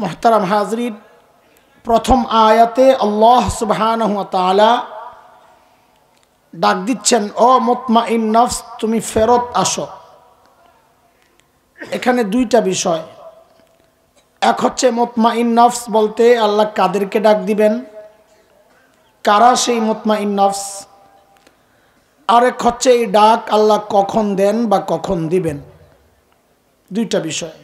মুহতারাম হাজরিন, প্রথম আয়াতে আল্লাহ সুবহানাহু ওয়া তাআলা ডাক দিচ্ছেন, ও মুতমাইন নফস, তুমি ফেরত আসো। এখানে দুইটা বিষয়। এক হচ্ছে মুতমাইন নফস বলতে আল্লাহ কাদেরকে ডাক দিবেন, কারা সেই মুতমাইন নফস। আরেক হচ্ছে এই ডাক আল্লাহ কখন দেন বা কখন দিবেন। দুইটা বিষয়।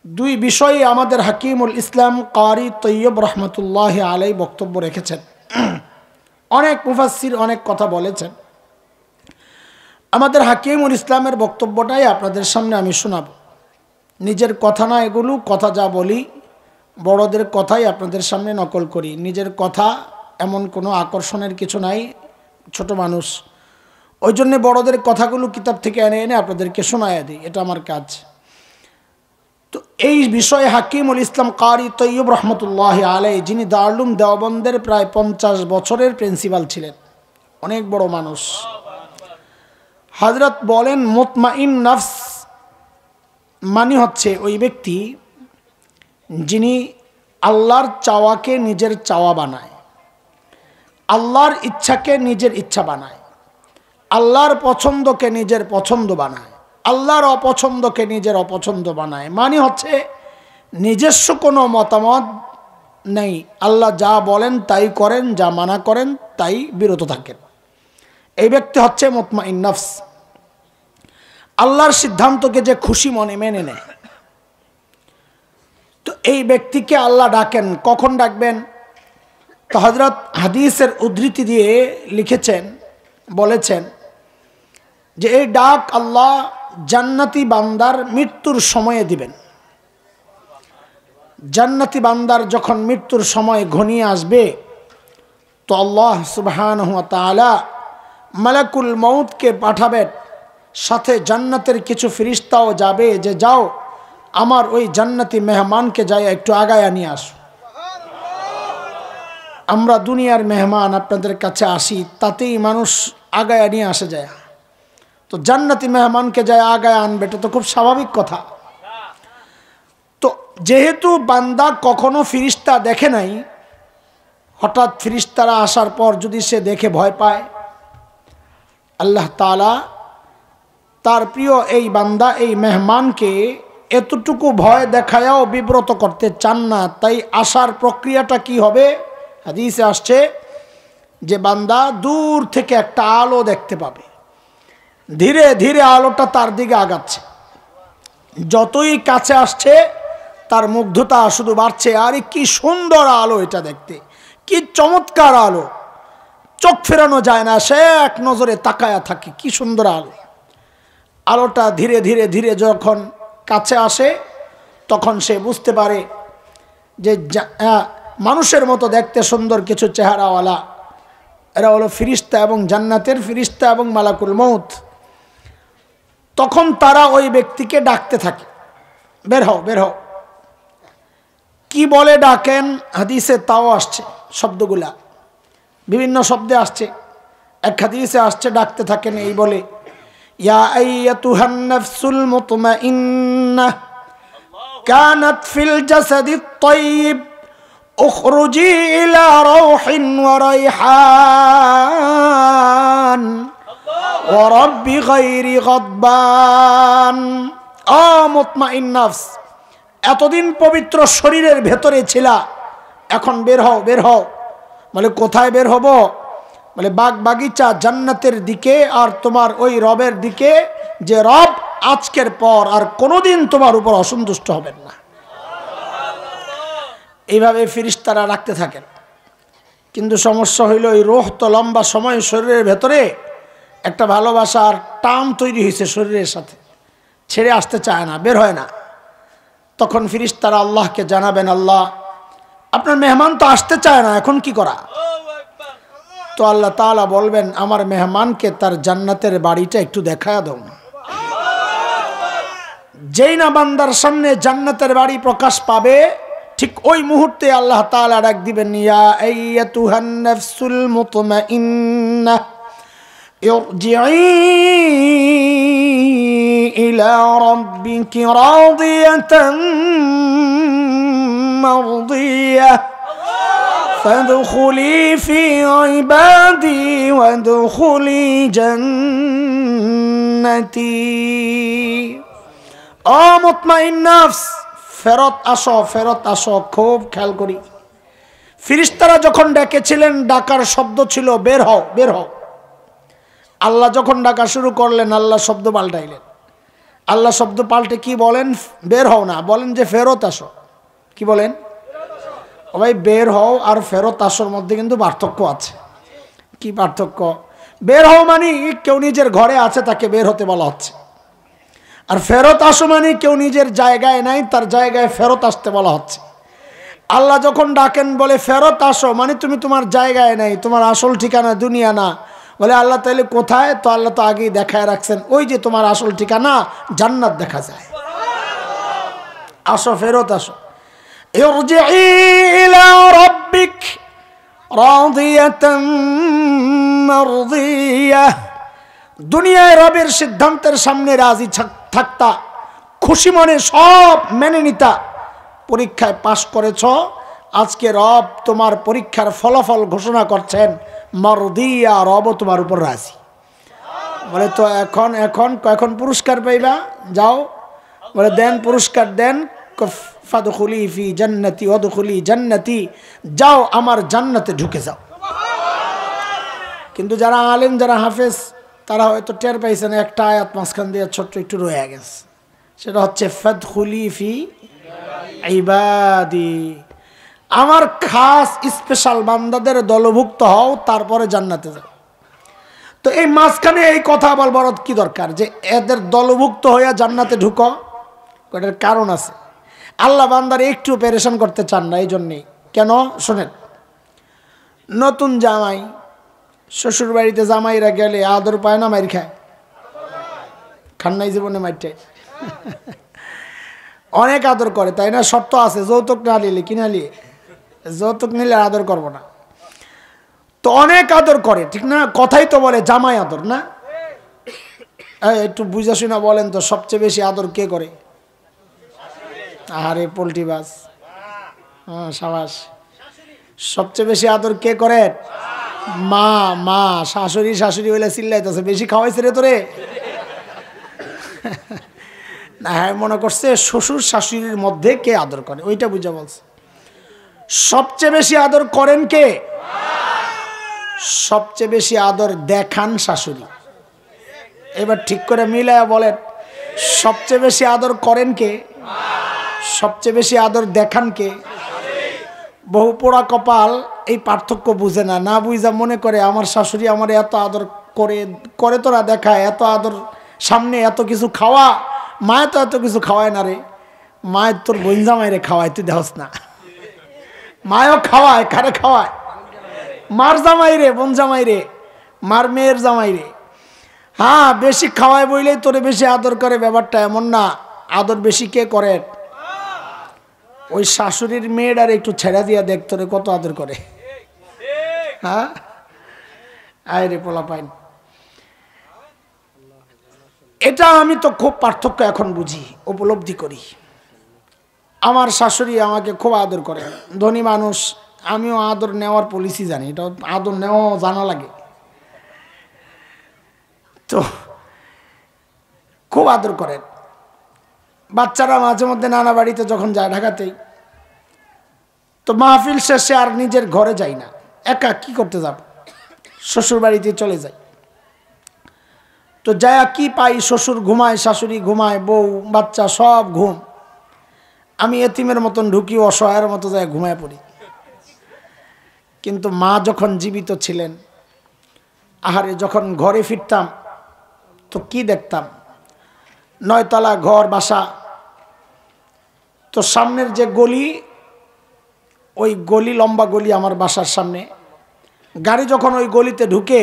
দুই বিষয়ে আমাদের হাকিমুল ইসলাম কারি তৈয়ব রহমতুল্লাহ আলাই বক্তব্য রেখেছেন। অনেক মুফাসসির অনেক কথা বলেছেন। আমাদের হাকিমুল ইসলামের বক্তব্যটাই আপনাদের সামনে আমি শোনাব। নিজের কথা না এগুলো, কথা যা বলি বড়দের কথাই আপনাদের সামনে নকল করি। নিজের কথা এমন কোনো আকর্ষণের কিছু নাই, ছোট মানুষ, ওই জন্যে বড়দের কথাগুলো কিতাব থেকে এনে এনে আপনাদেরকে শোনায়া দিই, এটা আমার কাজ। তো এই বিষয়ে হাকিমুল ইসলাম কারি তৈয়ব রহমতুল্লাহ আলাই, যিনি দারুল উলুম দেওবন্দের প্রায় 50 বছরের প্রিন্সিপাল ছিলেন, অনেক বড় মানুষ, হযরত বলেন মুতমাইন নফস মানে হচ্ছে ওই ব্যক্তি যিনি আল্লাহর চাওয়াকে নিজের চাওয়া বানায়, আল্লাহর ইচ্ছাকে নিজের ইচ্ছা বানায়, আল্লাহর পছন্দকে নিজের পছন্দ বানায়, আল্লাহর অপছন্দকে নিজের অপছন্দ বানায়। মানে হচ্ছে নিজস্ব কোনো মতামত নেই, আল্লাহ যা বলেন তাই করেন, যা মানা করেন তাই বিরত থাকেন। এই ব্যক্তি হচ্ছে মুতমাইন নফস। আল্লাহর সিদ্ধান্তকে যে খুশি মনে মেনে নেয়। তো এই ব্যক্তিকে আল্লাহ ডাকেন। কখন ডাকবেন? তো হযরত হাদিসের উদ্ধৃতি দিয়ে লিখেছেন, বলেছেন যে এই ডাক আল্লাহ জান্নাতি বান্দার মৃত্যুর সময়ে দিবেন। জান্নাতি বান্দার যখন মৃত্যুর সময় ঘনিয়ে আসবে, তো আল্লাহ সুবহানাহু ওয়া তাআলা মালাকুল মউতকে পাঠাবেন, সাথে জান্নাতের কিছু ফেরেশতাও যাবে, যে যাও আমার ওই জান্নাতি মেহমানকে যাই একটু আগায়া নিয়ে আসো। আমরা দুনিয়ার মেহমান আপনাদের কাছে আসি, তাতেই মানুষ আগায়া নিয়ে আসে যায়। তো জান্নাতি মেহমানকে যায় আগায় আনবে, এটা তো খুব স্বাভাবিক কথা। তো যেহেতু বান্দা কখনো ফিরিস্তা দেখে নাই, হঠাৎ ফিরিস্তারা আসার পর যদি সে দেখে ভয় পায়, আল্লাহ তাআলা তার প্রিয় এই বান্দা এই মেহমানকে এতটুকু ভয় দেখায়াও বিব্রত করতে চান না। তাই আসার প্রক্রিয়াটা কি হবে? হাদিসে আসছে যে বান্দা দূর থেকে একটা আলো দেখতে পাবে, ধীরে ধীরে আলোটা তার দিকে আগাচ্ছে, যতই কাছে আসছে তার মুগ্ধতা শুধু বাড়ছে। আরে কি সুন্দর আলো, এটা দেখতে কি চমৎকার আলো, চোখ ফেরানো যায় না, সে এক নজরে তাকায়া থাকে, কি সুন্দর আলো। আলোটা ধীরে ধীরে ধীরে যখন কাছে আসে, তখন সে বুঝতে পারে যে মানুষের মতো দেখতে সুন্দর কিছু চেহারাওয়ালা, এরা হলো ফিরিস্তা এবং জান্নাতের ফিরিস্তা এবং মালাকুল মউত। তখন তারা ওই ব্যক্তিকে ডাকতে থাকে, বের হও বের হও। কি বলে ডাকেন? হাদিসে তাও আসছে, শব্দগুলা বিভিন্ন শব্দে আসছে। এক হাদিসে আসছে ডাকতে থাকেন এই বলে, ইয়া আইয়াতুহান নাফসুল মুতমাইন্নাহ কানাত ফিল জাসাদিত তাইয়িব উখরুজি ইলা রাউহিন ওয়া রাইহান ওয়া রাব্বি গায়রি গাদবান। ও মুতমাইন নফস, এতদিন পবিত্র শরীরের ভেতরে ছিলা, এখন বের হও বের হও। বলে কোথায় বের হব? বলে বাগ বাগিচা জান্নাতের দিকে, আর তোমার ওই রবের দিকে, যে রব আজকের পর আর কোনোদিন তোমার উপর অসন্তুষ্ট হবেন না। এইভাবে ফেরেশতারা রাখতে থাকেন। কিন্তু সমস্যা হইল, ওই রূহ তো লম্বা সময় শরীরের ভেতরে একটা ভালোবাসার টান তৈরি হয়েছে শরীরের সাথে, ছেড়ে আসতে চায় না, বের হয় না। তখন ফেরেশতারা আল্লাহকে জানাবেন, আল্লাহ আপনার মেহমান তো আসতে চায় না, এখন কি করা? তো আল্লাহ তাআলা বলবেন, আমার মেহমানকে তার জান্নাতের বাড়িটা একটু দেখায়া দাও না। যেই না বান্দার সামনে জান্নাতের বাড়ি প্রকাশ পাবে, ঠিক ওই মুহূর্তে আল্লাহ তাআলা ডাক দিবেন, ইয়া আইয়াতুহান নাফসুল মুতমাইন্নাহ ইরজিই ইলা রাব্বিকি রাদিয়াতান مرضية فادخلي في عبادي وادخلي جنتي ও মুতমাইন নফস ফেরত আসো খুব খেয়াল করি ফেরেশতারা যখন ডেকেছিলেন ডাকার শব্দ ছিল বের হও বের হও আল্লাহ যখন ডাকা শুরু করলেন আল্লাহ শব্দ পাল্টাইলেন আল্লাহ শব্দ পাল্টে কি বলেন বের হও না বলেন যে ফেরত আসো কি বলেন ও ভাই বের হও আর ফেরত আসোর মধ্যে কিন্তু পার্থক্য আছে কি পার্থক্য বের হও মানে কেউ নিজের ঘরে আছে তাকে বের হতে বলা হচ্ছে আর ফেরত আসো মানে কেউ নিজের জায়গায় নাই তার জায়গায় ফেরত আসতে বলা হচ্ছে আল্লাহ যখন ডাকেন বলে ফেরত আসো মানে তুমি তোমার জায়গায় নাই তোমার আসল ঠিকানা দুনিয়া না বলে আল্লাহ তাইলে কোথায় তো আল্লাহ তো আগেই দেখায় রাখছেন ওই যে তোমার আসল ঠিকানা জান্নাত দেখা যায় আসো ফেরত আসো ইরজিই ইলা রাব্বিক রাদিয়াতাম মারদিয়াহ দুনিয়ায় রবের সিদ্ধান্তের সামনে রাজি থাকতা খুশি মনে সব মেনে নিতা পরীক্ষায় পাশ করেছ আজকে রব তোমার পরীক্ষার ফলাফল ঘোষণা করছেন মারদিয়া রব তোমার উপর রাজি বলে তো এখন পুরস্কার পাইবা যাও বলে দেন পুরস্কার দেন ফাদখুলি ফি জান্নাতি ওয়াদখুলি জান্নাতি যাও আমার জান্নাতে ঢুকে যাও কিন্তু যারা আলেম যারা হাফেজ তারা হয়তো টের পাইছেন একটা আয়াত মাঝখান দিয়ে ছোট্ট একটু রয়ে গেছে সেটা হচ্ছে ফাদখুলি ফি ইবাদি আমার খাস স্পেশাল বান্দাদের দলভুক্ত হও তারপরে জান্নাতে যাও তো এই মাঝখানে এই কথা বলবার কি দরকার যে এদের দলভুক্ত হইয়া জান্নাতে ঢুকো এটার কারণ আছে আল্লাহ বান্দার একটু পেরেশান করতে চান না এই জন্যেই কেন শোনেন নতুন জামাই শ্বশুর বাড়িতে জামাইরা গেলে আদর পায় না মাইর খায় খান নাই জীবনে মাইরটাই অনেক আদর করে তাই না শর্ত আছে যৌতুক না নিলে কিনা নিয়ে যৌতুক নিলে আদর করবো না তো অনেক আদর করে ঠিক না কথাই তো বলে জামাই আদর না একটু বুঝা শুনা বলেন তো সবচেয়ে বেশি আদর কে করে আরে পোল্ট্রি বাস হ্যাঁ সাবাস সবচেয়ে বেশি আদর কে করে মা মা শাশুড়ি হইলে চিল্লাইতেছে বেশি খাওয়াইছে রে তোরে না হ্যাঁ মনে করছে শ্বশুর শাশুড়ির মধ্যে কে আদর করে ওইটা বুঝা বলছে সবচেয়ে বেশি আদর করেন কে সবচেয়ে বেশি আদর দেখান শাশুড়ি এবার ঠিক করে মিলায়া বলেন সবচেয়ে বেশি আদর করেন কে সবচেয়ে বেশি আদর দেখান কে বহু পোড়া কপাল এই পার্থক্য বুঝে না না বুঝা মনে করে আমার শাশুড়ি আমার এত আদর করে তোরা দেখায় এত আদর সামনে এত কিছু খাওয়া মায়ে তো এত কিছু খাওয়ায় না রে মায়ের তোর বোন জামাইরে খাওয়ায় তুই দেখস না মায়ও খাওয়ায় কারে খাওয়ায় মার জামাই রে বোন জামাই রে মার মেয়ের জামাই রে হ্যাঁ বেশি খাওয়ায় বইলেই তোরে বেশি আদর করে ব্যাপারটা এমন না আদর বেশি কে করে ওই শাশুড়ির মেয়েটার একটু ছেড়া দিয়া দেখ তোরে কত আদর করে হ্যাঁ আয় রে পোলা পাইন এটা আমি তো খুব পার্থক্য এখন বুঝি উপলব্ধি করি আমার শাশুড়ি আমাকে খুব আদর করে ধনী মানুষ আমিও আদর নেওয়ার পলিসি জানি এটা আদর নেওয়া জানা লাগে তো খুব আদর করেন বাচ্চারা মাঝে মধ্যে নানা বাড়িতে যখন যায় ঢাকাতেই তো মাহফিল শেষে আর নিজের ঘরে যাই না একা কি করতে যাব শ্বশুর বাড়িতে চলে যাই তো যায়া কি পাই শ্বশুর ঘুমায় শাশুড়ি ঘুমায় বউ বাচ্চা সব ঘুম আমি এতিমের মতন ঢুকি অসহায়ের মতো যায় ঘুমায় পড়ি কিন্তু মা যখন জীবিত ছিলেন আহারে যখন ঘরে ফিরতাম তো কি দেখতাম 9 তলা ঘর বাসা তো সামনের যে গলি ওই গলি লম্বা গলি আমার বাসার সামনে গাড়ি যখন ওই গলিতে ঢুকে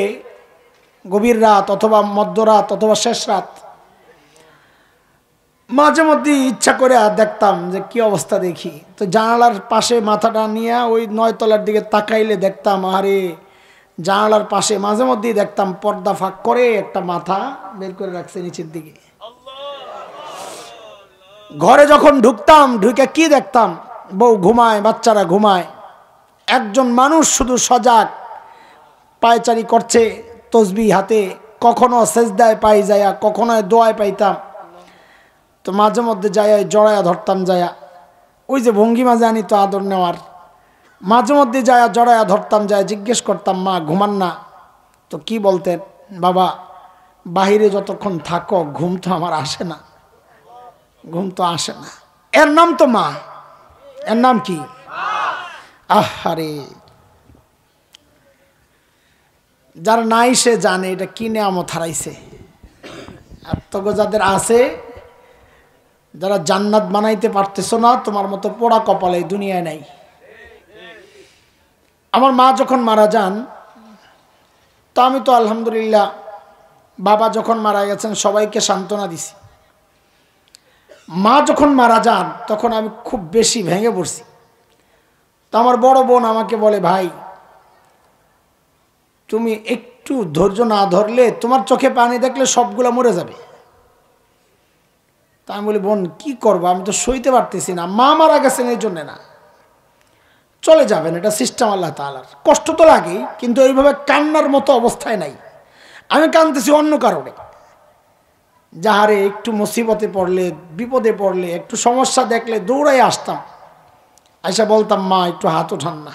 গভীর রাত অথবা মধ্যরাত অথবা শেষ রাত মাঝে মধ্যে ইচ্ছা করে দেখতাম যে কি অবস্থা দেখি তো জানালার পাশে মাথাটা নিয়ে ওই 9 তলার দিকে তাকাইলে দেখতাম আরে জানালার পাশে মাঝে মধ্যেই দেখতাম পর্দা ফাঁক করে একটা মাথা বের করে রাখছে নিচের দিকে ঘরে যখন ঢুকতাম ঢুকে কি দেখতাম বউ ঘুমায়, বাচ্চারা ঘুমায়, একজন মানুষ শুধু সজাগ, পায়চারি করছে তসবিহ হাতে, কখনো সেজদায় পাই যায়া, কখনো দোয়ায় পাইতাম। তো মাঝে মধ্যে যাইয়া জড়ায়া ধরতাম, যায়া ওই যে ভঙ্গিমা জানি তো আদর নেওয়ার, মাঝে মধ্যে যায়া জড়ায়া ধরতাম, যায় জিজ্ঞেস করতাম, মা ঘুমান না? তো কি বলতেন, বাবা বাহিরে যতক্ষণ থাকো ঘুম তো আমার আসে না, ঘুম তো আসে না। এর নাম তো মা, এর নাম কি? আহারে, যারা নাই সে জানে এটা কি নেয়ামত হারাইছে। আর তো যাদের আছে, যারা জান্নাত বানাইতে পারতেছো না, তোমার মতো পোড়া কপালে দুনিয়ায় নাই। আমার মা যখন মারা যান, তো আমি তো আলহামদুলিল্লাহ, বাবা যখন মারা গেছেন সবাইকে সান্ত্বনা দিছি। মা যখন মারা যান তখন আমি খুব বেশি ভেঙে পড়ছি। তো আমার বড় বোন আমাকে বলে, ভাই তুমি একটু ধৈর্য না ধরলে, তোমার চোখে পানি দেখলে সবগুলো মরে যাবে। তা আমি বলি, বোন কি করবো, আমি তো সইতে পারতেছি না, মা মারা গেছেন এই জন্যে না, চলে যাবেন, এটা সিস্টেম আল্লাহ তাআলার। কষ্ট তো লাগেই, কিন্তু এইভাবে কান্নার মতো অবস্থায় নাই। আমি কাঁদতেছি অন্য কারণে, যাহারে একটু মুসিবতে পড়লে, বিপদে পড়লে, একটু সমস্যা দেখলে দৌড়াই আসতাম, আয়সা বলতাম, মা একটু হাত উঠান না।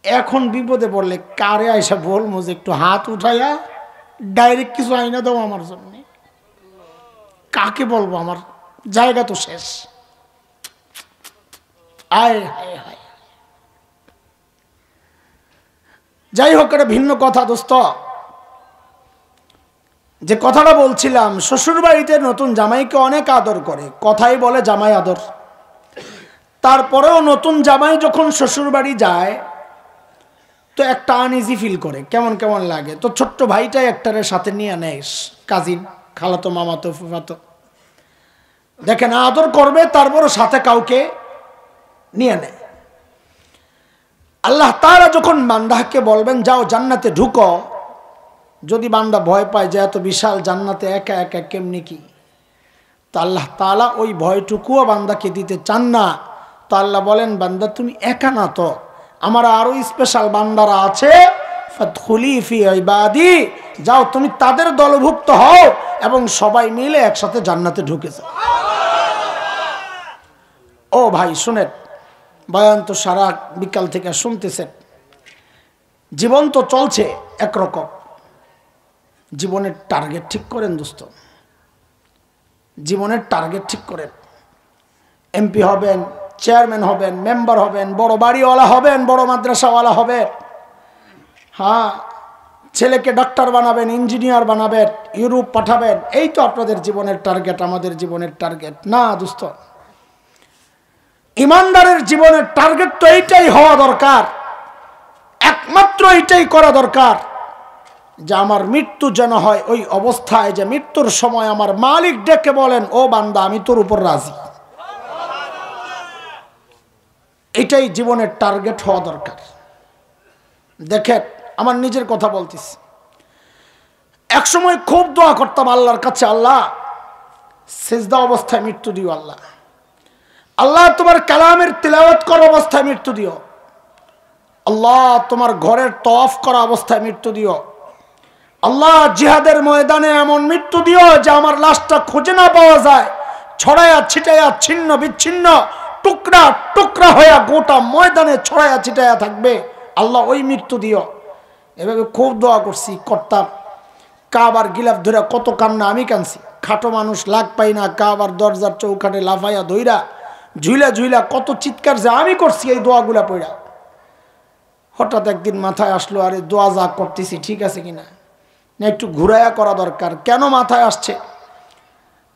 এখন বিপদে পড়লে কারে আয়সা বলবো যে একটু হাত উঠাইয়া ডাইরেক্ট কিছু আইনা দাও আমার জন্য? কাকে বলবো, আমার জায়গা তো শেষ। আয় হায় হায়। যাই হোক, এটা ভিন্ন কথা দোস্ত। যে কথাটা বলছিলাম, শ্বশুর বাড়িতে নতুন জামাইকে অনেক আদর করে, কথাই বলে জামাই আদর। তারপরেও নতুন জামাই যখন শ্বশুর বাড়ি যায় তো একটা আনইজি ফিল করে, কেমন কেমন লাগে। তো ছোট্ট ভাইটাই একটারের সাথে নিয়ে নেয়, কাজিন, খালাতো, মামাতো, ফুফাতো, দেখেন আদর করবে, তারপরও সাথে কাউকে নিয়ে নেয়। আল্লাহ তাআলা যখন বান্দাকে বলবেন যাও জান্নাতে ঢুকো, যদি বান্দা ভয় পায় যে এত বিশাল জান্নাতে একা একা কেমনি কি, তো আল্লাহ তাআলা ওই ভয়টুকুও বান্দাকে দিতে চান না। তো আল্লাহ বলেন, বান্দা তুমি একা না, তো আমার আরো স্পেশাল বান্দারা আছে, ফাদখুলি ফি ইবাদি, যাও তুমি তাদের দলভুক্ত হও এবং সবাই মিলে একসাথে জান্নাতে ঢুকে যাও। ও ভাই শুনেন, বয়ান তো সারা বিকাল থেকে শুনতেছেন, জীবন তো চলছে একরকম, জীবনের টার্গেট ঠিক করেন দোস্ত, জীবনের টার্গেট ঠিক করেন। এমপি হবেন, চেয়ারম্যান হবেন, মেম্বার হবেন, বড় বাড়িওয়ালা হবেন, বড় মাদ্রাসাওয়ালা হবেন, হ্যাঁ, ছেলেকে ডাক্তার বানাবেন, ইঞ্জিনিয়ার বানাবেন, ইউরোপ পাঠাবেন, এই তো আপনাদের জীবনের টার্গেট, আমাদের জীবনের টার্গেট না দোস্ত। ইমানদারের জীবনের টার্গেট তো এইটাই হওয়া দরকার, একমাত্র এইটাই করা দরকার যে আমার মৃত্যু যেন হয় ওই অবস্থায় যে মৃত্যুর সময় আমার মালিক ডেকে বলেন, ও বান্দা আমি তোর উপর রাজি। এটাই জীবনের টার্গেট হওয়া দরকার। দেখেন, আমার নিজের কথা বলতেছি, একসময় খুব দোয়া করতাম আল্লাহর কাছে, আল্লাহ সিজদা অবস্থায় মৃত্যু দিও, আল্লাহ আল্লাহ তোমার কালামের তিলাওয়াত করা অবস্থায় মৃত্যু দিও, আল্লাহ তোমার ঘরের তওয়াফ করা অবস্থায় মৃত্যু দিও, আল্লাহ জিহাদের ময়দানে এমন মৃত্যু দিও যে আমার লাশটা খুঁজে না পাওয়া যায়, ছড়ায়া ছিটায়া ছিন্ন বিচ্ছিন্ন টুকরা টুকরা হয়ে গোটা ময়দানে ছড়ায়া ছিটায়া থাকবে, আল্লাহ ওই মৃত্যু দিও। এভাবে খুব দোয়া করছি, করতাম। কাবার গিলাফ ধরে কত কান্না, আমি কানছি, খাটো মানুষ, লাগ পাই না, কাবার দরজার চৌকাটে লাফাইয়া ধইরা ঝুইলা ঝুইলা কত চিৎকার যে আমি করছি এই দোয়াগুলা পড়া। হঠাৎ একদিন মাথায় আসলো, আরে দোয়া যা করতেছি ঠিক আছে কিনা, না একটু ঘুরাইয়া করা দরকার। কেন মাথায় আসছে,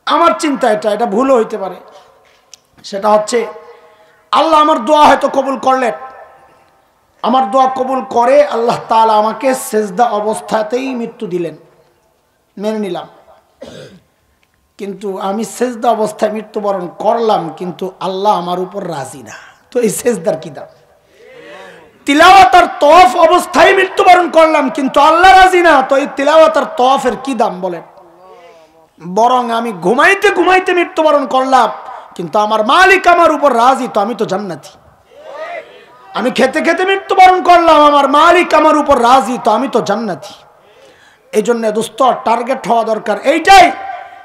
আমার চিন্তা এটা ভুলও হইতে পারে, সেটা হচ্ছে আল্লাহ আমার দোয়া হয়তো কবুল করলেন, আমার দোয়া কবুল করে আল্লাহ তাআলা আমাকে সেজদা অবস্থাতেই মৃত্যু দিলেন, মেনে নিলাম। কিন্তু আমি সেজদা অবস্থায় মৃত্যুবরণ করলাম, কিন্তু আল্লাহ আমার উপর রাজি না, তো এই সেজদার কি দাম? তিলাওয়াত আর তওয়াফ অবস্থায় মৃত্যুবরণ করলাম, কিন্তু আল্লাহ রাজি না, তো এই তিলাওয়াত আর তওয়াফের কি দাম বলেন? বরং আমি ঘুমাইতে ঘুমাইতে মৃত্যুবরণ করলাম, কিন্তু আমার মালিক আমার উপর রাজি, তো আমি তো জান্নাতি। আমি খেতে খেতে মৃত্যুবরণ করলাম, আমার মালিক আমার উপর রাজি, তো আমি তো জান্নাতি। এই জন্য দোস্ত টার্গেট হওয়া দরকার এইটাই,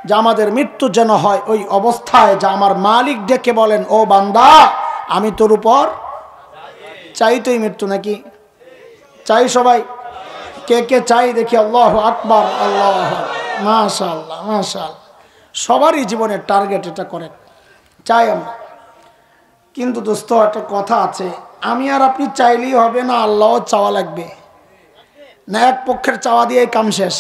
যে আমাদের মৃত্যু যেন হয় ওই অবস্থায় যে আমার মালিক ডেকে বলেন, ও বান্দা আমি তোর উপর চাই। তোই মৃত্যু নাকি চাই সবাই? কে কে চাই দেখি? আল্লাহু আকবার, আল্লাহ, মাশাআল্লাহ মাশাআল্লাহ। সবারই জীবনের টার্গেট এটা করেন, চাই আমরা। কিন্তু দোস্ত একটা কথা আছে, আমি আর আপনি চাইলেই হবে না, আল্লাহও চাওয়া লাগবে না। এক পক্ষের চাওয়া দিয়ে কাম শেষ।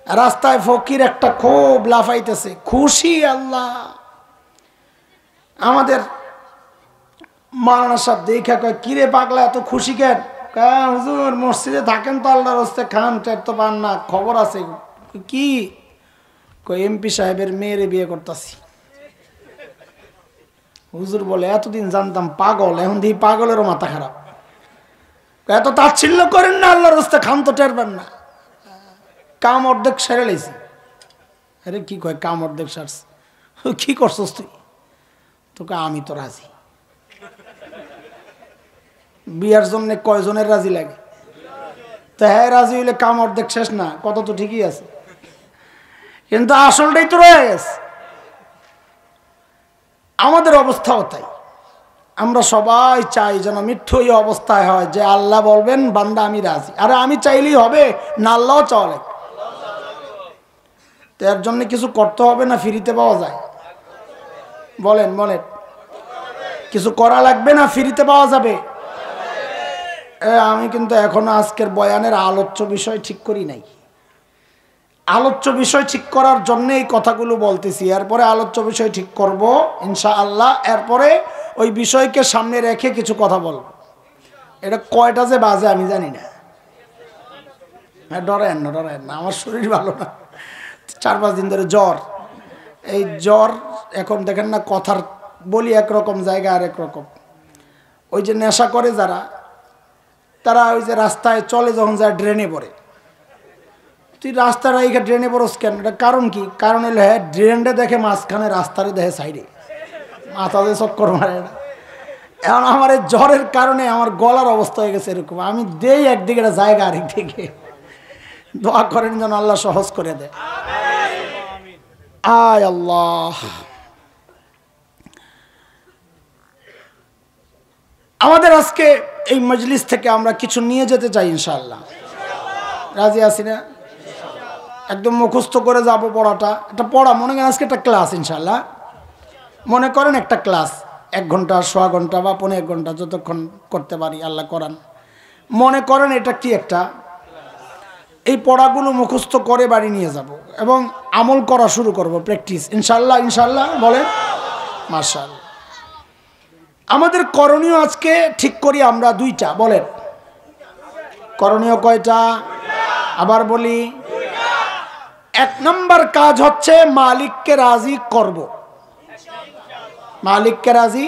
রাস্তায় ফকির একটা খুব লাফাইতেছে, খুশি আল্লাহ। আমাদের মাওলানা সাহেব দেখা কয়, কিরে পাগলা এত খুশি কেন? হুজুর মসজিদে থাকেন তো, আল্লাহর হস্তে খান টের তো পান না, খবর আছে। কি কই? এমপি সাহেবের মেয়েরে বিয়ে করতেছি। হুজুর বলে, এতদিন জানতাম পাগল, এখন দেখি পাগলেরও মাথা খারাপ। এত তাচ্ছিল্য করেন না, আল্লাহর হস্তে খান তো টের পান না। কাম অর্ধেক সেরে লেছি। আরে কি কয় কাম অর্ধেক সারছে? কি করছস তুই? তোকে আমি তো রাজি। বিয়ার জন্য কয়জনের রাজি লাগে? তো হ্যাঁ রাজি হইলে কাম অর্ধেক শেষ না? কত তো ঠিকই আছে, কিন্তু আসলটাই তো রয়ে গেছে। আমাদের অবস্থাও তাই। আমরা সবাই চাই যেন মৃত্যু এই অবস্থায় হয় যে আল্লাহ বলবেন বান্দা আমি রাজি। আরে আমি চাইলেই হবে না, আল্লাহও চাওয়া লাগে। তো এর জন্য কিছু করতে হবে না ফ্রিতে পাওয়া যায়? বলেন বলেন, কিছু করা লাগবে না ফ্রিতে পাওয়া যাবে? আমি কিন্তু এখনো আজকের বয়ানের আলোচ্য বিষয় ঠিক করি নাই। আলোচ্য বিষয় ঠিক করার জন্য এই কথাগুলো বলতেছি। এরপরে আলোচ্য বিষয় ঠিক করব ইনশাআল্লাহ। এরপরে ওই বিষয়কে সামনে রেখে কিছু কথা বলব। এটা কয়টা যে বাজে আমি জানি না। হ্যাঁ ডরেন না, ডরেন না, আমার শরীর ভালো না, 4-5 দিন ধরে জ্বর। এই জ্বর এখন দেখেন না, কথার বলি একরকম, জায়গা আর একরকম। ওই যে নেশা করে যারা, তারা ওই যে রাস্তায় চলে যখন যায় ড্রেনে পড়ে। তুই রাস্তাটা এইখানে ড্রেনে পড়োস কেন? এটা কারণ কি? কারণ হলো হ্যাঁ ড্রেনটা দেখে মাঝখানে, রাস্তারে দেখে সাইডে, মাথা দিয়ে চক্কর মারে না। এখন আমার এই জ্বরের কারণে আমার গলার অবস্থা হয়ে গেছে এরকম। আমি দেই একদিকে জায়গা আরেকদিকে। দোয়া করেন যেন আল্লাহ সহজ করে দেয়। আয় আল্লাহ। আমাদের আজকে এই মজলিস থেকে আমরা কিছু নিয়ে যেতে চাই ইনশাআল্লাহ। রাজি আছি না? একদম মুখস্থ করে যাব পড়াটা। এটা পড়া মনে করেন আজকে একটা ক্লাস ইনশাআল্লাহ। মনে করেন একটা ক্লাস 1 ঘন্টা, 1.25 ঘন্টা বা 1.5 ঘন্টা, যতক্ষণ করতে পারি আল্লাহ করান। মনে করেন এটা কি একটা, এই পড়াগুলো মুখস্থ করে বাড়ি নিয়ে যাব এবং আমল করা শুরু করব, প্র্যাকটিস ইনশাআল্লাহ। ইনশাআল্লাহ বলেন মাশাআল্লাহ। আমাদের করণীয় আজকে ঠিক করি আমরা 2টা। বলেন করণীয় কয়টা? আবার বলি, 1 নম্বর কাজ হচ্ছে মালিককে রাজি করব। মালিককে রাজি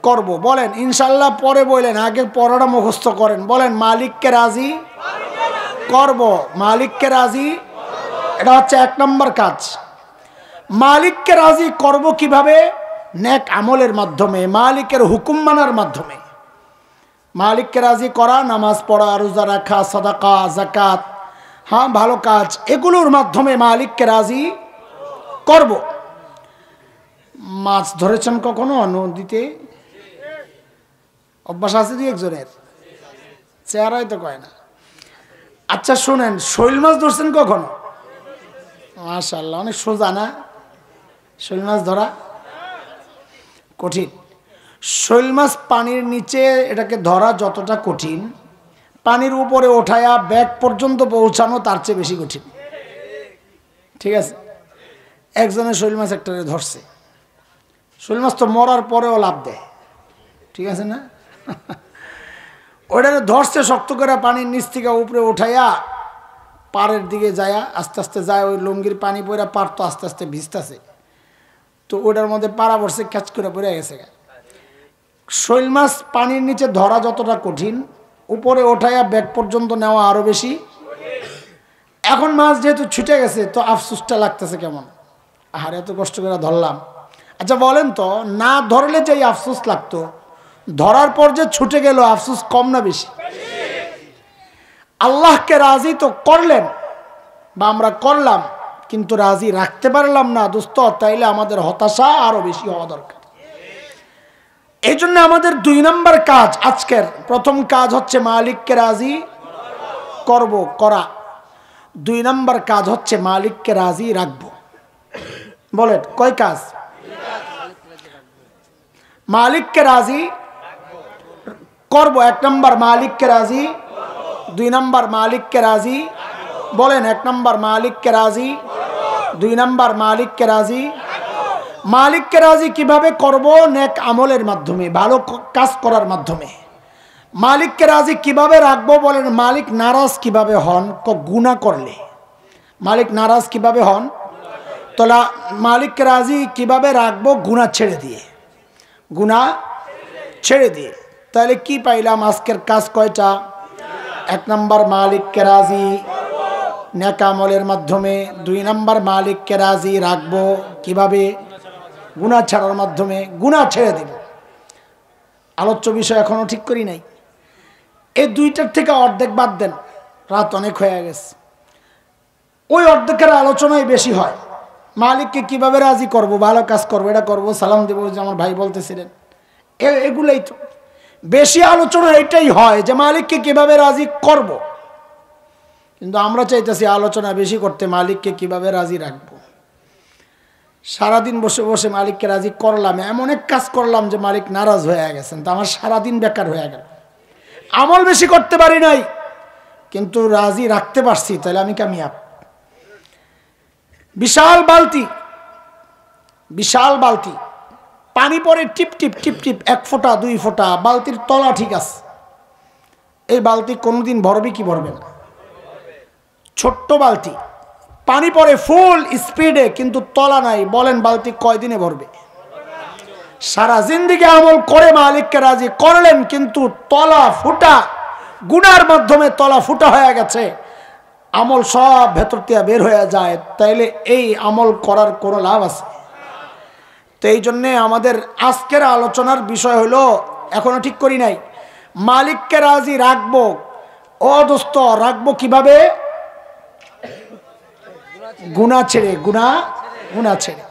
করব। বলেন ইনশাআল্লাহ। পরে বলেন, আগে পড়াটা মুখস্থ করেন। বলেন মালিককে রাজি করব। মালিককে রাজি, এটা হচ্ছে 1 নম্বর কাজ। মালিককে রাজি করব কিভাবে? নেক আমলের মাধ্যমে, মালিকের হুকুম মানার মাধ্যমে। মালিককে রাজি করা, নামাজ পড়া, রোজা রাখা, সাদাকা, যাকাত, হ্যাঁ ভালো কাজ, এগুলোর মাধ্যমে মালিককে রাজি করব। মাছ ধরেছেন কখনো নদীতে? অভ্যাস আছে 2-1 চেহারাই তো কয় না। আচ্ছা শোনেন, শৈল মাছ ধরছেন কখনো? মাশাআল্লাহ, অনেক সোজা না শৈল মাছ ধরা? কঠিন। শৈল মাছ পানির নিচে, এটাকে ধরা যতটা কঠিন, পানির উপরে ওঠায়া ব্যাগ পর্যন্ত পৌঁছানো তার চেয়ে বেশি কঠিন। ঠিক আছে? একজনের শৈল মাছ একটারে ধরছে। শৈল মাছ তো মরার পরেও লাভ দেয়, ঠিক আছে না? ওটারে ধরছে শক্ত করে, পানির নিচ থেকে উপরে উঠাইয়া পাড়ের দিকে যায়, আস্তে আস্তে যায়। ওই লুঙ্গির পানি পড়া পার তো আস্তে আস্তে ভিজতেছে, তো ওটার মধ্যে পাড়া পড়ছে, ক্যাচ করে পড়ে গেছে। শৈল মাছ পানির নিচে ধরা যতটা কঠিন, উপরে ওঠাইয়া ব্যাগ পর্যন্ত নেওয়া আরো বেশি। এখন মাছ যেহেতু ছুটে গেছে, তো আফসোসটা লাগতেছে কেমন, আহারে এত কষ্ট করে ধরলাম, আচ্ছা বলেন তো, না ধরলে যে আফসোস লাগতো, ধরার পর যে ছুটে গেল আফসোস কম না বেশি? আল্লাহকে রাজি তো করলেন বা আমরা করলাম, কিন্তু রাজি রাখতে পারলাম না দোস্ত, তাইলে আমাদের হতাশা আরো বেশি হওয়া দরকার। এই জন্য আমাদের 2 নম্বর কাজ, আজকের প্রথম কাজ হচ্ছে মালিককে রাজি করা। 2 নম্বর কাজ হচ্ছে মালিককে রাজি রাখবো। বলেন কয় কাজ? মালিককে রাজি করব। 1 নম্বর মালিককে রাজি, 2 নম্বর মালিককে রাজি। বলেন 1 নম্বর মালিককে রাজি, 2 নম্বর মালিককে রাজি। মালিককে রাজি কিভাবে করব? নেক আমলের মাধ্যমে, ভালো কাজ করার মাধ্যমে। মালিককে রাজি কিভাবে রাখবো? বলেন মালিক নারাজ কিভাবে হন? গুনাহ করলে। মালিক নারাজ কিভাবে হন? তোলা মালিককে রাজি কিভাবে রাখবো? গুনাহ ছেড়ে দিয়ে, গুনাহ ছেড়ে দিয়ে। তাহলে কি পাইলাম? আজকের কাজ কয়টা? 1 নম্বর মালিককে রাজি নেক আমলের মাধ্যমে, 2 নম্বর মালিককে রাজি রাখবো কিভাবে? গুনাহ ছাড়ার মাধ্যমে, গুনাহ ছেড়ে দিব। আলোচ্য বিষয় এখনো ঠিক করি নাই। এই 2টার থেকে অর্ধেক বাদ দেন, রাত অনেক হয়ে গেছে। ওই অর্ধেকের আলোচনাই বেশি হয়। মালিককে কিভাবে রাজি করব, ভালো কাজ করবো, এটা করবো, সালাম দেবো, যে আমার ভাই বলতেছিলেন, এগুলাই তো বেশি আলোচনা। এটাই হয় যে মালিককে কিভাবে রাজি করব, কিন্তু আমরা চাইতেছি আলোচনা বেশি করতে মালিককে কিভাবে রাজি রাখবো। সারাদিন বসে বসে মালিককে রাজি করলাম, এমন এক কাজ করলাম যে মালিক নারাজ হয়ে গেছেন, তো আমার সারাদিন বেকার হয়ে গেল। আমল বেশি করতে পারি নাই, কিন্তু রাজি রাখতে পারছি, তাহলে আমি কামিয়াব। বিশাল বালতি পানি পরে টিপ টিপ টিপ টিপ, 1 ফোঁটা 2 ফোঁটা, বালতির তলা ঠিক আছে। এই বালতি কোনোদিন ভরবে কি ভরবে না? ছোট্ট বালতি, পানি পরে ফুল স্পিডে, কিন্তু তলা নাই। বলেন বালতি কয়দিনে ভরবে? সারা জিন্দেগি আমল করে মালিককে রাজি করলেন, কিন্তু তলা ফুটা, গুনার মাধ্যমে তলা ফুটা হয়ে গেছে, আমল সব ভেতর থেকে বের হয়ে যায়। তাইলে এই আমল করার কোনো লাভ আছে? তো এই জন্যে আমাদের আজকের আলোচনার বিষয় হলো, এখনো ঠিক করি নাই, মালিককে রাজি রাখবো। ও দোস্ত, রাখবো কিভাবে? গুনাহ ছেড়ে, গুনাহ ছেড়ে।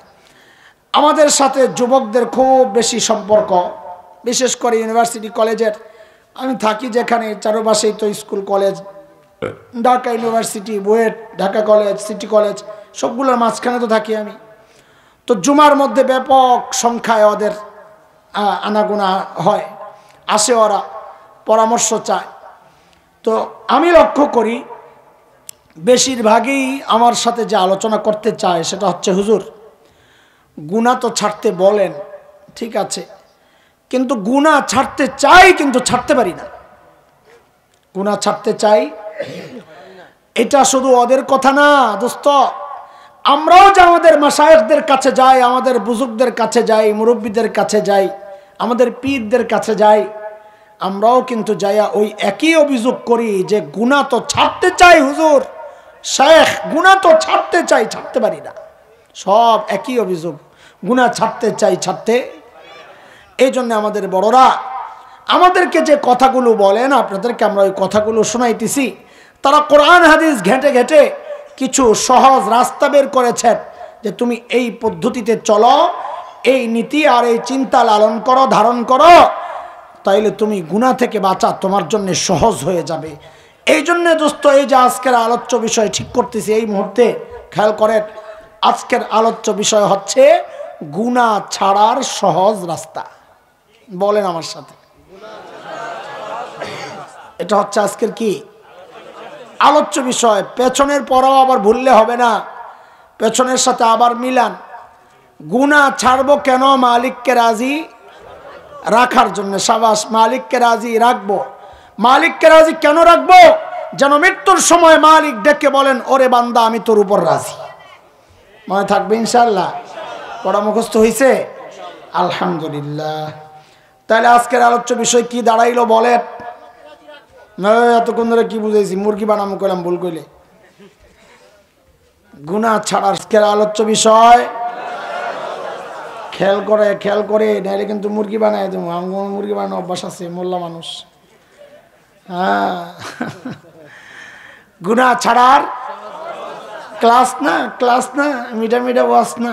আমাদের সাথে যুবকদের খুব বেশি সম্পর্ক, বিশেষ করে ইউনিভার্সিটি কলেজের। আমি থাকি যেখানে, চারপাশেই তো school college, Dhaka university, BUET, Dhaka college, city college, সবগুলোর মাঝখানে তো থাকি আমি। তো জুমার মধ্যে ব্যাপক সংখ্যায় ওদের আনাগোনা হয়, আসে, ওরা পরামর্শ চায়। তো আমি লক্ষ্য করি বেশিরভাগই আমার সাথে যে আলোচনা করতে চায় সেটা হচ্ছে, হুজুর গুনাহ তো ছাড়তে বলেন, ঠিক আছে, কিন্তু গুনাহ ছাড়তে চাই, কিন্তু ছাড়তে পারি না। গুনাহ ছাড়তে চাই, এটা শুধু ওদের কথা না দোস্ত, আমরাও যে আমাদের মাশায়েখদের কাছে যাই, আমাদের বুজুর্গদের কাছে যাই, মুরব্বীদের কাছে যাই, আমাদের পীরদের কাছে যাই, আমরাও কিন্তু যাইয়া ওই একই অভিযোগ করি যে গুনাহ তো ছাড়তে চাই হুজুর, শেখ গুনাহ তো ছাড়তে চাই, ছাড়তে পারি না। সব একই অভিযোগ, গুনাহ ছাড়তে চাই, ছাড়তে। এই জন্য আমাদের বড়রা আমাদেরকে যে কথাগুলো বলেন, আপনাদেরকে আমরা ওই কথাগুলো শোনাইতেছি। তারা কোরআন হাদিস ঘেঁটে ঘেঁটে কিছু সহজ রাস্তা বের করেছেন, যে তুমি এই পদ্ধতিতে চলো, এই নীতি আর এই চিন্তা লালন করো, ধারণ করো, তাইলে তুমি গুনাহ থেকে বাঁচা তোমার জন্য সহজ হয়ে যাবে। এই জন্য দোস্ত, এই যে আজকের আলোচ্য বিষয় ঠিক করতেছি এই মুহূর্তে, খেয়াল করেন, আজকের আলোচ্য বিষয় হচ্ছে গুনাহ ছাড়ার সহজ রাস্তা। বলেন আমার সাথে, এটা হচ্ছে আজকের কি আলোচ্য বিষয়। পেছনের পরাও আবার ভুললে হবে না, পেছনের সাথে আবার মিলান। গুনাহ ছাড়বো কেন? মালিককে রাজি রাখার জন্য। সাবাস, মালিককে রাজি রাখবো। মালিককে রাজি কেন রাখবো? যেন মৃত্যুর সময় মালিক ডেকে বলেন, ওরে বান্দা আমি তোর উপর রাজি। মনে থাকবে ইনশাআল্লাহ? পড়া মুখস্থ হয়েছে? আলহামদুলিল্লাহ। তাহলে আজকের আলোচ্য বিষয় কি দাঁড়াইলো বলেন? এতক্ষণ ধরে কি বুঝাইছি? মুরগি বানামো করলাম ভুল কইলে। গুনাহ ছাড়ার আজকের আলোচ্য বিষয় খেয়াল করে নাইলে কিন্তু মুরগি বানায় দেবো। আমার মুরগি বানানো অভ্যাস আছে, মোল্লা মানুষ। হ্যাঁ, গুনাহ ছাড়ার ক্লাস না মিঠা ওয়াজ না,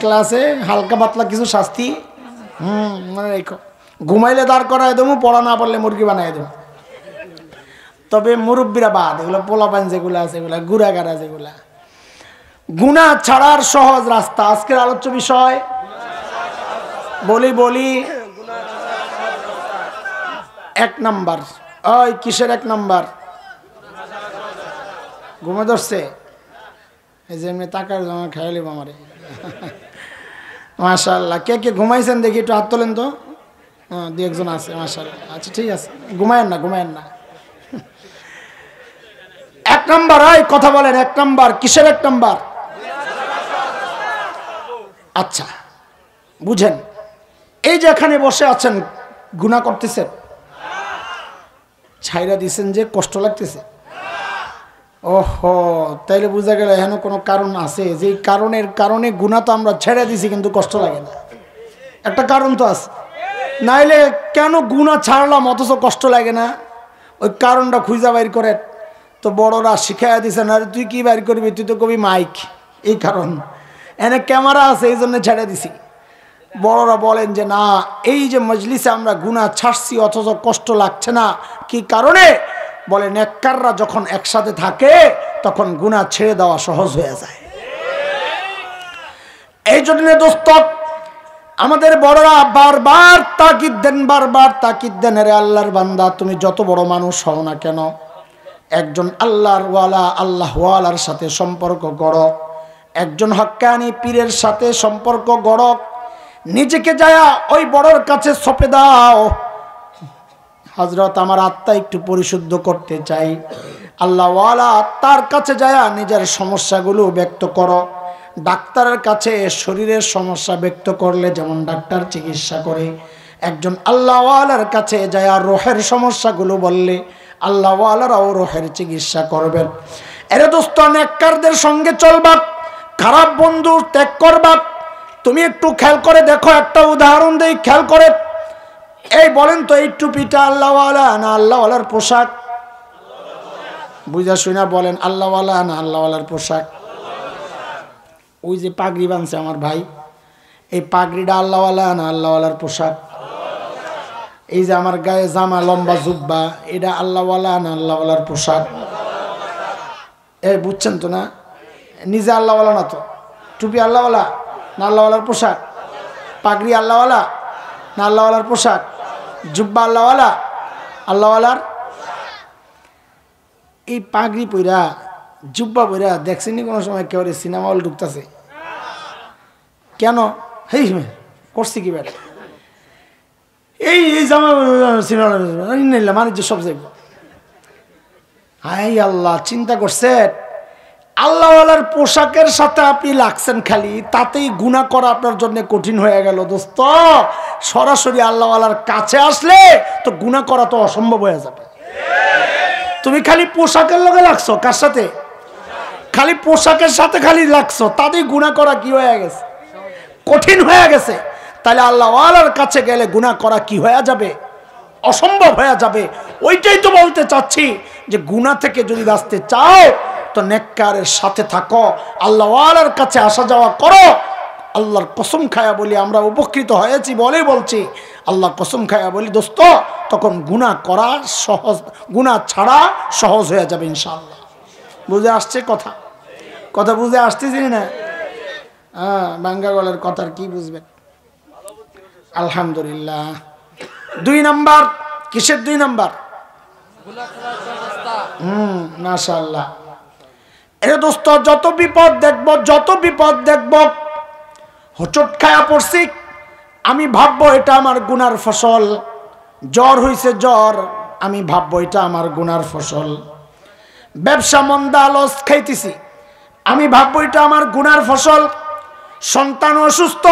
ক্লাসে হালকা পাতলা কিছু শাস্তি। মনে রেখো, ঘুমাইলে দাঁড় করায় দেবো, পড়া না পারলে মুরগি বানায় দেবো। তবে মুরব্বীরা বাদ, এগুলো পোলাপান যেগুলো আছে, এগুলা গুড়াগাড়া যেগুলা। গুনাহ ছাড়ার সহজ রাস্তা আজকের আলোচ্য বিষয়। বলি 1 নাম্বার। ওই কিসের 1 নাম্বার? ঘুমে ধরছে, এই যে এমনি টাকার জমা খেয়ালি আমারে। মাশাআল্লাহ, কে ঘুমাইছেন দেখি একটু হাত তোলেন তো। হ্যাঁ, 2-1 আছে, মাশাআল্লাহ। আচ্ছা ঠিক আছে, ঘুমায়েন না। 1 নাম্বার, ওই কথা বলেন, 1 নাম্বার কিসের 1 নাম্বার? আচ্ছা বুঝেন, এই যে এখানে বসে আছেন, গুনাহ করতেছেন, ছাইরা দিছেন যে কষ্ট লাগতেছে। ওহো, তাইলে বুঝা গেল এখানে কোনো কারণ আছে, যে কারণে গুনাহ তো আমরা ছেড়ে দিছি কিন্তু কষ্ট লাগে না। একটা কারণ তো আছে, নাইলে কেন গুনাহ ছাড়লাম অথচ কষ্ট লাগে না? ওই কারণটা খুঁজা বাইর করে তো বড়রা শিখাইয়া দিছেন। আর তুই কি বাইর করবি? তুই তো কবি মাইক। এই কারণ, এনে ক্যামেরা আছে এই জন্য ছেড়ে দিছি। বড়রা বলেন যে না, এই যে মজলিসে আমরা গুনাহ ছাড়ছি অথচ কষ্ট লাগছে না, কি কারণে? বলে নেককাররা যখন একসাথে থাকে তখন গুনাহ ছেড়ে দেওয়া সহজ হয়ে যায়। এই জন্য দোস্ত, আমাদের বড়রা বারবার তাকিদ দেন, রে আল্লাহর বান্দা, তুমি যত বড় মানুষ হও না কেন, একজন আল্লাহওয়ালার সাথে সম্পর্ক গড়ো, একজন হক্কানি পীরের সাথে সম্পর্ক গড়ো। নিজেকে যায়া ওই বড়র কাছে সঁপে দাও, হযরত আমার আত্মা একটু পরিশুদ্ধ করতে চাই, আল্লাহওয়ালা তার কাছে যায়া নিজের সমস্যাগুলো ব্যক্ত করো। ডাক্তারের কাছে শরীরের সমস্যা ব্যক্ত করলে যেমন ডাক্তার চিকিৎসা করে, একজন আল্লাহওয়ালার কাছে যায়া রোহের সমস্যাগুলো বললে আল্লাহওয়ালারাও রোহের চিকিৎসা করবেন। এরে দোস্ত, নেককারদের সঙ্গে চলবা, খারাপ বন্ধু ত্যাগ করবা। তুমি একটু খেয়াল করে দেখো, একটা উদাহরণ দেই, খেয়াল করে। এই বলেন তো, এই টুপিটা আল্লাহওয়ালা না আল্লাহওয়ালার পোশাক? বুঝা শুনা বলেন, আল্লাহওয়ালা না আল্লাহওয়ালার পোশাক? ওই যে পাগড়ি বানছে আমার ভাই, এই পাগড়িটা আল্লাহওয়ালা না আল্লাহওয়ালার পোশাক? এই যে আমার গায়ে জামা, লম্বা জুব্বা, এটা আল্লাহওয়ালা না আল্লাহওয়ালার পোশাক? এই বুঝছেন তো না? নিজে আল্লাহওয়ালা না তো, টুপি আল্লাহওয়ালা না আল্লাহওয়ালার পোশাক? পাগড়ি আল্লাহওয়ালা না আল্লাহওয়ালার পোশাক? জুব্বা আল্লাহওয়ালার? এই পাগড়ি পইরা, জুব্বা পইরা দেখছেনি কোনো সময় কেউ সিনেমা হল ঢুকতেছে? কেন? হেই করছি কি বেটা, এই জামা সিনেমা বাণিজ্য সব যাইব। হাই আল্লাহ, চিন্তা করছেন? আল্লাহওয়ালার পোশাকের সাথে আপনি লাগছেন খালি, তাতেই গুনাহ করা আপনার জন্য কঠিন হয়ে গেল দোস্ত। সরাসরি আল্লাহওয়ালার কাছে আসলে তো গুনাহ করা তো অসম্ভব হয়ে যাবে। তুমি খালি পোশাকের লগে লাগছো, কার সাথে? খালি পোশাকের সাথে খালি লাগছো, তাতেই গুনাহ করা কি হয়ে গেছে? কঠিন হয়ে গেছে। তাহলে আল্লাহওয়ালার কাছে গেলে গুনাহ করা কি হয়ে যাবে? অসম্ভব হয়ে যাবে। ওইটাই তো বলতে চাচ্ছি, যে গুনাহ থেকে যদি বাঁচতে চাও তো নেককারের সাথে থাকো, আল্লাহওয়ালার কাছে আসা যাওয়া করো। আল্লাহর কসম খায়া বলি, আমরা উপকৃত হয়েছি বলেই বলছি, আল্লাহর কসম খায়া বলি দোস্ত, তখন গুনাহ করা সহজ, গুনাহ ছাড়া সহজ হয়ে যাবে ইনশাআল্লাহ। বুঝে আসছে কথা? বুঝে আসতেছি না? হ্যাঁ, বাঙ্গা গলার কথার কি বুঝবেন? আলহামদুলিল্লাহ। 2 নাম্বার, কিসের 2 নাম্বার? মাশাআল্লাহ। এ দোস্ত, যত বিপদ দেখব, হোঁচট খায়া পড়ছি, আমি ভাববো এটা আমার গুনার ফসল। জ্বর হইছে, আমি ভাববো এটা আমার গুনার ফসল। ব্যবসা মন্দা, লস খাইতেছি, আমি ভাববো এটা আমার গুনার ফসল। সন্তান অসুস্থ,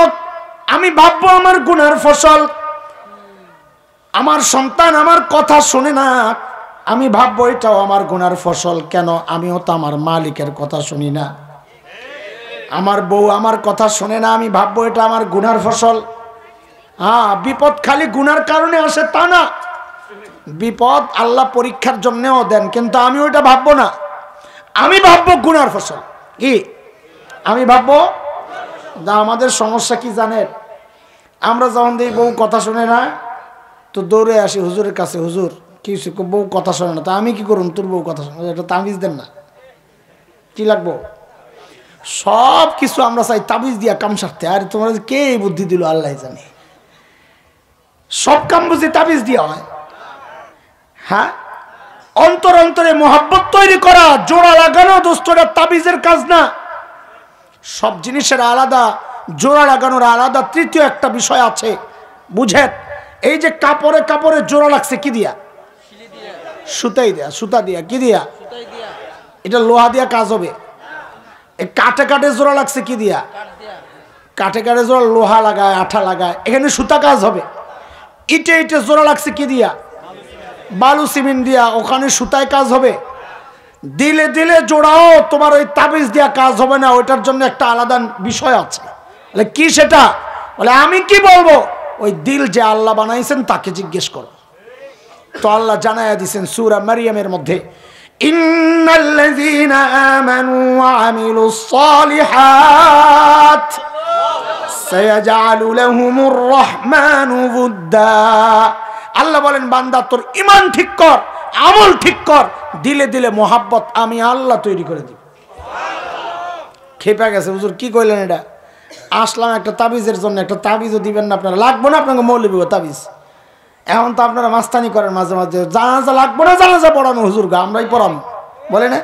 আমি ভাববো আমার গুনার ফসল। আমার সন্তান আমার কথা শুনে না, আমি ভাববো এটাও আমার গুনার ফসল। কেন? আমিও তো আমার মালিকের কথা শুনি না। আমার বউ আমার কথা শোনে না, আমি ভাববো এটা আমার গুনার ফসল। হ্যাঁ, বিপদ খালি গুনার কারণে আসে তা না, বিপদ আল্লাহ পরীক্ষার জন্যও দেন, কিন্তু আমি ওইটা ভাববো না, আমি ভাববো গুনার ফসল। কি আমি ভাববো? আমাদের সমস্যা কি জানেন, আমরা যখন দেখি বউ কথা শোনে না তো দৌড়ে আসি হুজুরের কাছে, হুজুর কি বউ কথা শোনে না, তা আমি কি করুন, তোর বউ কথা শোনে, এটা তাবিজ দেন না, কি লাগবো? সব কিছু আমরা চাই তাবিজ দিয়া কাম সারতে। আর তোমার কে এই বুদ্ধি দিল আল্লাহ জানে, সব কাম বুঝি তাবিজ দিয়া হয়? হ্যাঁ, অন্তর অন্তরে মোহাব্বত তৈরি করা, জোড়া লাগানো দোস্ত, এটা তাবিজের কাজ না। সব জিনিসের আলাদা জোড়া লাগানোর আলাদা তৃতীয় একটা বিষয় আছে, বুঝেন? এই যে কাপড়ে কাপড়ে জোড়া লাগছে কি দিয়া? সুতাই দিয়া, সুতা দিয়া, কি দিয়া? এটা লোহা দিয়া কাজ হবে। এই কাঠে কাঠে জোড়া লাগছে কি দিয়া? কাঠে কাঠে জোড়া লোহা লাগায়, আঠা লাগায়, এখানে সুতা কাজ হবে। ইটে ইটে জোড়া লাগছে কি দিয়া? বালু সিমেন্ট দিয়া, ওখানে সুতায় কাজ হবে। দিলে দিলে জোড়াও তোমার ওই তাবিজ দিয়া কাজ হবে না, ওইটার জন্য একটা আলাদা বিষয় আছে। কি সেটা? বলে আমি কি বলবো, ওই দিল যে আল্লাহ বানাইছেন তাকে জিজ্ঞেস করো। তো আল্লাহ জানায়া দিয়েছেন সূরা মারিয়ামের মধ্যে, ইন্নাল্লাযীনা আমানু ওয়া আমিলুস সালিহাত সায়াজআলু লাহুমুর রাহমানু উদ্দা। আল্লাহ বলেন বান্দা তোর ঈমান ঠিক কর, আমল ঠিক কর, দিলে দিলে মোহাব্বত আমি আল্লাহ তৈরি করে দিব। খেপে গেছে হুজুর, কি কইলেন এটা? আসলাম একটা তাবিজের জন্য, একটা তাবিজও দিবেন না আপনারা? লাগবো না আপনাকে মৌলবি তাবিজ? এখন তো আপনারা মাস্তানি করেন মাঝে মাঝে, জানাজা লাগবো না, জানাজা পড়ানো হুজুর গা, আমরাই পড়ানো, বলে না?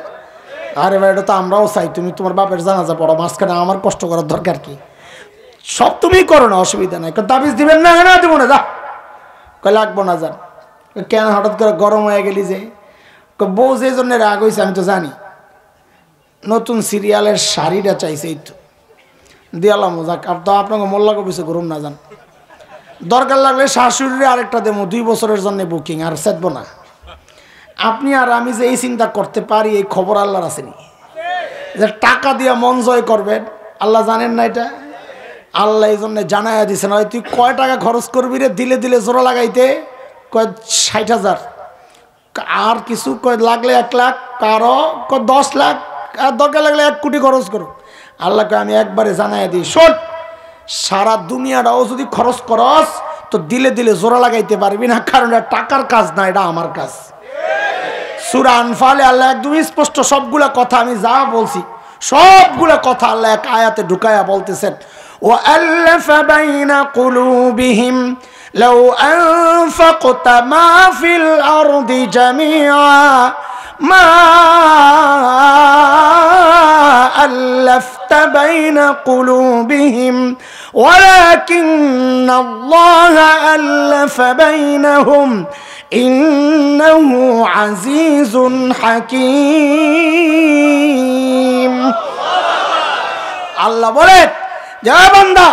আরে ভাই এটা তো আমরাও চাই, তুমি তোমার বাপের জানাজা পড়ো, মাঝখানে আমার কষ্ট করার দরকার কি? সব তুমি করো না, অসুবিধা নাই। তাবিজ দিবেন না? না দেবো না, যা। কয় লাগবো না, যান। কেন হঠাৎ করে গরম হয়ে গেলি যে? বউ যে জন্য রাগ হয়েছে আমি তো জানি, নতুন সিরিয়ালের শাড়িটা চাইছে, এই তো দিয়ালাম, যাক। আর তো আপনাকে মোল্লা কবিছে গরম না, যান। দরকার লাগলে শাশুড়িরে আরেকটা দেবো, 2 বছরের জন্য বুকিং, আর সেটবো না। আপনি আর আমি যে এই চিন্তা করতে পারি, এই খবর আল্লাহর আসেনি যে টাকা দিয়ে মন জয় করবেন, আল্লাহ জানেন না এটা? আল্লাহ এই জন্য জানাইয়া দিছেন, হয় তুই কয় টাকা খরচ করবি রে দিলে দিলে জোড়া লাগাইতে? কয় 60,000, আর কিছু কয় লাগলে 1 লাখ, কারো কয় 10 লাখ, আর দরকার লাগলে 1 কোটি খরচ করো। আল্লাহকে আমি একবারে জানাইয়া দিই, শোন, সারা দুনিয়াটাও যদি খরচ করস তো দিলে দিলে জোড়া লাগাইতে পারবি না, কারণ এটা টাকার কাজ না, এটা আমার কাজ। সূরা আনফালে আল্লাহ একদম স্পষ্ট সবগুলা কথা, আমি যা বলছি সবগুলা কথা আল্লাহ এক আয়াতে ঢুকায়া বলতেছেন, وَأَلَّفَ بَيْنَ قُلُوبِهِمْ لَوْ أَنفَقْتَ مَا فِي الْأَرْضِ جَمِيعًا مَا أَلَّفْتَ بَيْنَ قُلُوبِهِمْ وَلَكِنَّ اللَّهَ أَلَّفَ بَيْنَهُمْ إِنَّهُ عَزِيزٌ حَكِيمٌ। আল্লাহ বলে, যা বান্দা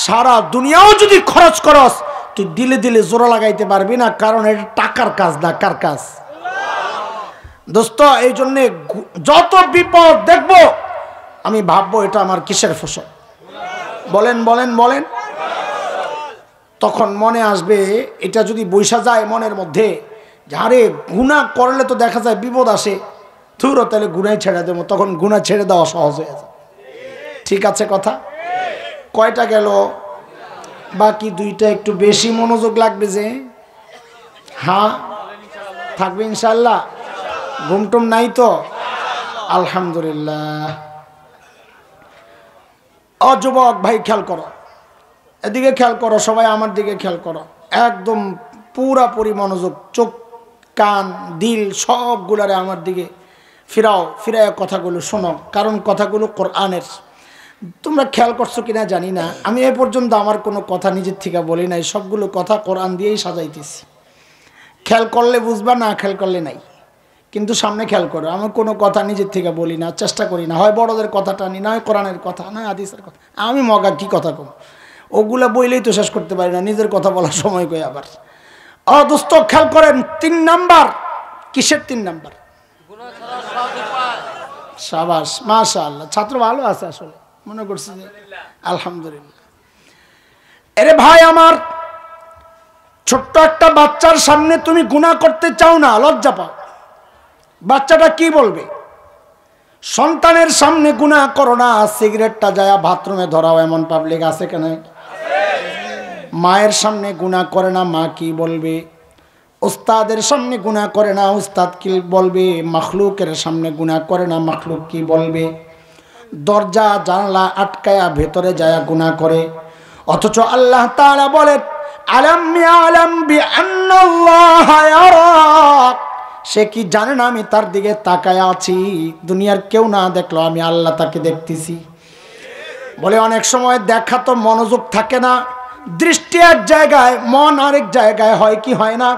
সারা দুনিয়াও যদি খরচ করস তুই দিলে দিলে জোড়া লাগাইতে পারবি না, কারণ এটা টাকার কাজ না। কার কাজ? দোস্ত, এই জন্যে যত বিপদ দেখবো আমি ভাববো এটা আমার কিসের ফসল? বলেন বলেন বলেন। তখন মনে আসবে, এটা যদি বৈশা যায় মনের মধ্যে, আরে গুনাহ করলে তো দেখা যায় বিপদ আসে, থুরো তাহলে গুনাহ ছেড়ে দেবো, তখন গুনাহ ছেড়ে দেওয়া সহজ হয়ে যায়। ঠিক আছে কথা? কয়টা গেল? বাকি 2টা, একটু বেশি মনোযোগ লাগবে যে। হ্যাঁ থাকবে ইনশাল্লাহ, ঘুমটুম নাই তো? আলহামদুলিল্লাহ। ও যুবক ভাই, খেয়াল করো, এদিকে খেয়াল করো, সবাই আমার দিকে খেয়াল করো, একদম পুরাপুরি মনোযোগ, চোখ কান দিল সবগুলারে আমার দিকে ফিরাও, ফিরায় কথাগুলো শোনো, কারণ কথাগুলো কোরআনের। তোমরা খেয়াল করছো কিনা জানি না, আমি এ পর্যন্ত আমার কোনো কথা নিজের থেকে বলি নাই, সবগুলো কথা কোরআন দিয়েই সাজাইতেছি। খেয়াল করলে বুঝবা, না খেয়াল করলে নাই, কিন্তু সামনে খেয়াল করো, আমার কোনো কথা নিজের থেকে বলি না, চেষ্টা করি না, হয় বড়দের কথাটা নি, নয় কোরআনের কথা, নয় হাদিসের কথা। আমি মগা কি কথা কম, ওগুলা বইলেই তো শেষ করতে পারি না, নিজের কথা বলার সময় কই আবার। দোস্ত খেয়াল করেন, 3 নাম্বার। কিসের 3 নাম্বার? সাবাস, মাশাআল্লাহ, ছাত্র ভালো আছে আসলে, মনে করছে যে আলহামদুলিল্লাহ। এরে ভাই আমার, ছোট্ট একটা বাচ্চার সামনে তুমি গুনাহ করতে চাও না, লজ্জা পাও। বাচ্চাটা কি বলবে? সন্তানের সামনে গুনাহ করো না, সিগারেটটা যায় বাথরুমে ধরাও, এমন পাবলিক আছে কেন? মায়ের সামনে গুনাহ করে না, মা কি বলবে? উস্তাদের সামনে গুনাহ করে না, উস্তাদ কি বলবে? মাখলুকের সামনে গুনাহ করে না, মাখলুক কি বলবে? দরজা জানলা আটকায়া ভেতরে যায় গুনাহ করে, অথচ আল্লাহ তাআলা বলেন আলাম ইয়ালাম বিআন্নাল্লাহা ইয়ারাক, সে কি জানে না আমি তার দিকে তাকায় আছি? দুনিয়ার কেউ না দেখলো আমি আল্লাহ তাকে দেখতেছি। বলে অনেক সময় দেখা তো মনোযোগ থাকে না, দৃষ্টি এক জায়গায় মন আরেক জায়গায় হয় কি হয় না?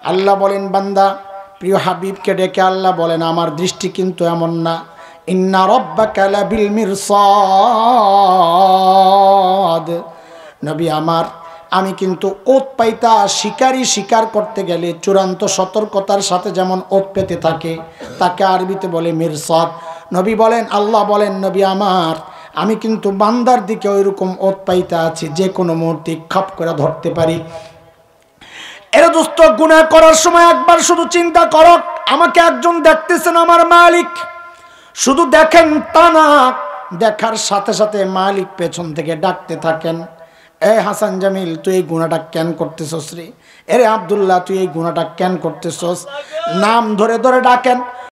আল্লাহ বলেন বান্দা, প্রিয় হাবিবকে ডেকে আল্লাহ বলেন আমার দৃষ্টি কিন্তু এমন না, ইন্না রাব্বাকা লাবিল মিরসাদ। নবী আমার, আমি কিন্তু ওত পাইতা শিকারী শিকার করতে গেলে চূড়ান্ত সতর্কতার সাথে যেমন ওত পেতে থাকে, তাকে আরবিতে বলে মিরসাদ। নবী বলেন, আল্লাহ বলেন নবী আমার, আমি কিন্তু বান্দার দিকে ওইরকম ওত পাইতা আছি, যে কোনো মুহূর্তে খাপ করে ধরতে পারি। এর দোস্ত, গুনাহ করার সময় একবার শুধু চিন্তা করো, আমাকে একজন দেখতেছেন, আমার মালিক। শুধু দেখেন তা না, দেখার সাথে সাথে মালিক পেছন থেকে ডাকতে থাকেন, এ হাসান জামিল তুই এই গুনাহটা কেন করতেছস রে? এরে আব্দুল্লাহ তুই এই গুনাহটা কেন করতেছস? নাম ধরে ধরে ডাকেন।